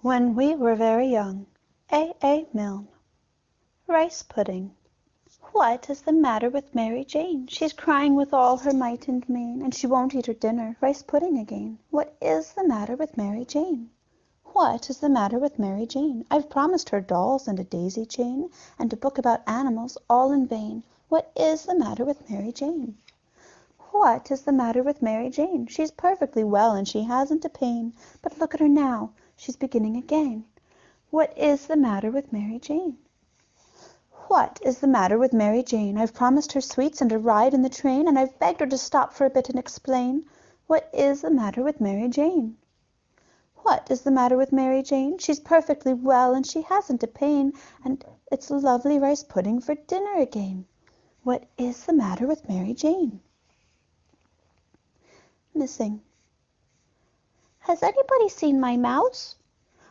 When we were very young. A. Milne. Rice pudding. What is the matter with Mary Jane? She's crying with all her might and main, and she won't eat her dinner, rice pudding again. What is the matter with Mary Jane? What is the matter with Mary Jane? I've promised her dolls and a daisy chain, and a book about animals, all in vain. What is the matter with Mary Jane? What is the matter with Mary Jane? She's perfectly well and she hasn't a pain, but look at her now, she's beginning again. What is the matter with Mary Jane? What is the matter with Mary Jane? I've promised her sweets and a ride in the train, and I've begged her to stop for a bit and explain. What is the matter with Mary Jane? What is the matter with Mary Jane? She's perfectly well and she hasn't a pain, and it's lovely rice pudding for dinner again. What is the matter with Mary Jane? Missing. Has anybody seen my mouse?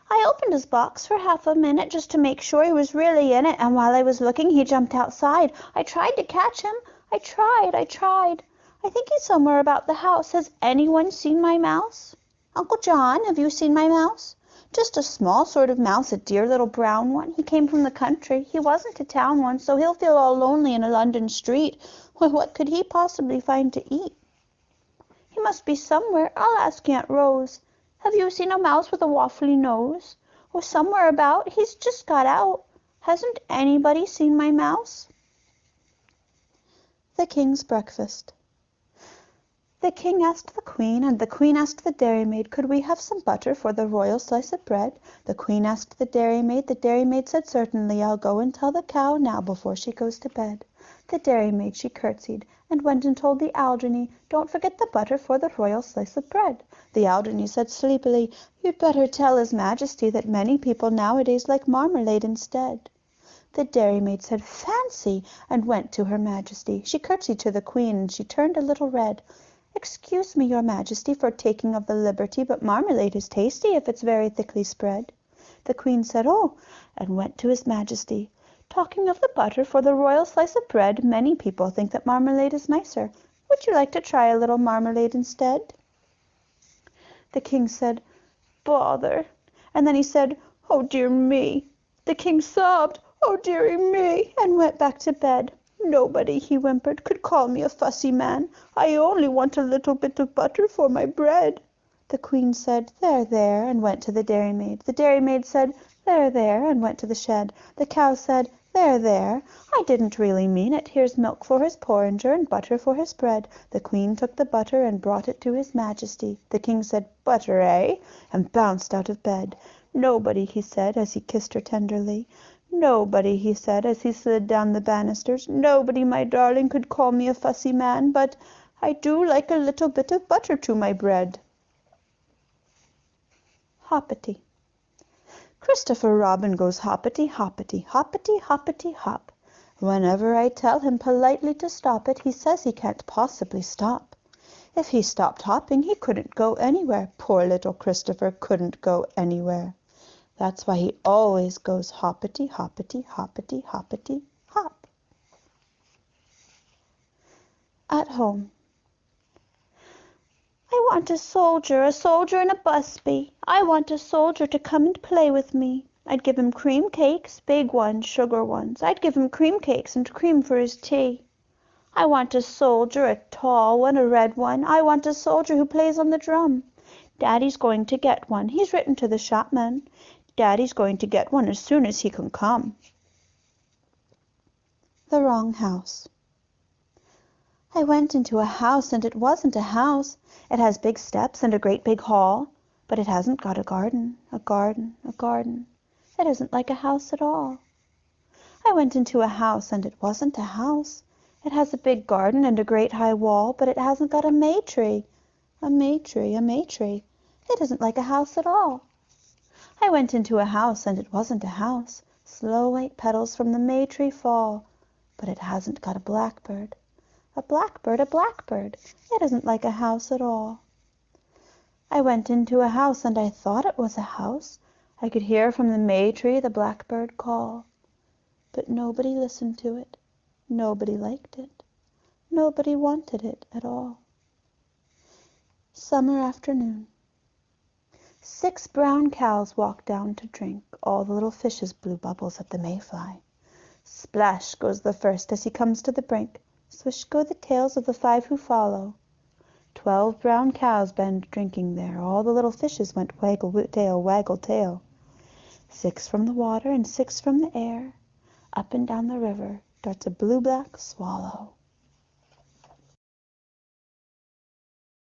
I opened his box for half a minute just to make sure he was really in it, and while I was looking he jumped outside. I tried to catch him. I tried. I think he's somewhere about the house. Has anyone seen my mouse? Uncle John, have you seen my mouse? Just a small sort of mouse, a dear little brown one. He came from the country. He wasn't a town one, so he'll feel all lonely in a London street. Why, what could he possibly find to eat? He must be somewhere. I'll ask Aunt Rose. Have you seen a mouse with a waffly nose? Or somewhere about. He's just got out. Hasn't anybody seen my mouse? The King's Breakfast. The King asked the Queen, and the Queen asked the dairymaid, could we have some butter for the royal slice of bread? The Queen asked the dairymaid said, certainly, I'll go and tell the cow now before she goes to bed. The dairymaid, she curtsied, and went and told the Alderny, don't forget the butter for the royal slice of bread. The Alderny said sleepily, you'd better tell His Majesty that many people nowadays like marmalade instead. The dairymaid said, fancy, and went to Her Majesty. She curtsied to the Queen, and she turned a little red. Excuse me, Your Majesty, for taking of the liberty, but marmalade is tasty if it's very thickly spread. The Queen said, oh, and went to His Majesty. Talking of the butter for the royal slice of bread, many people think that marmalade is nicer. Would you like to try a little marmalade instead? The King said, bother. And then he said, oh, dear me. The King sobbed, oh, dearie me, and went back to bed. Nobody, he whimpered, could call me a fussy man. I only want a little bit of butter for my bread. The Queen said, there, and went to the dairymaid. The dairymaid said, there, and went to the shed. The cow said, there, I didn't really mean it. Here's milk for his porringer and butter for his bread. The Queen took the butter and brought it to His Majesty. The King said, butter, eh? And bounced out of bed. Nobody, he said, as he kissed her tenderly. Nobody, he said, as he slid down the banisters, nobody, my darling, could call me a fussy man, but I do like a little bit of butter to my bread. Hoppity. Christopher Robin goes hoppity, hoppity, hoppity, hoppity, hop. Whenever I tell him politely to stop it, he says he can't possibly stop. If he stopped hopping, he couldn't go anywhere. Poor little Christopher couldn't go anywhere. That's why he always goes hoppity, hoppity, hoppity, hoppity, hop. At home. I want a soldier in a busby. I want a soldier to come and play with me. I'd give him cream cakes, big ones, sugar ones. I'd give him cream cakes and cream for his tea. I want a soldier, a tall one, a red one. I want a soldier who plays on the drum. Daddy's going to get one. He's written to the shopman. Daddy's going to get one as soon as he can come. The wrong house. I went into a house, and it wasn't a house. It has big steps and a great big hall, but it hasn't got a garden, a garden, a garden. It isn't like a house at all. I went into a house, and it wasn't a house. It has a big garden and a great high wall, but it hasn't got a may-tree, a may-tree, a may-tree. It isn't like a house at all. I went into a house, and it wasn't a house. Slow white petals from the may-tree fall, but it hasn't got a blackbird. A blackbird, a blackbird. It isn't like a house at all. I went into a house, and I thought it was a house. I could hear from the may-tree the blackbird call. But nobody listened to it. Nobody liked it. Nobody wanted it at all. Summer afternoon. 6 brown cows walk down to drink. All the little fishes blew bubbles at the Mayfly. Splash goes the first as he comes to the brink. Swish go the tails of the 5 who follow. 12 brown cows been drinking there. All the little fishes went waggle tail, waggle tail. 6 from the water and 6 from the air. Up and down the river darts a blue-black swallow.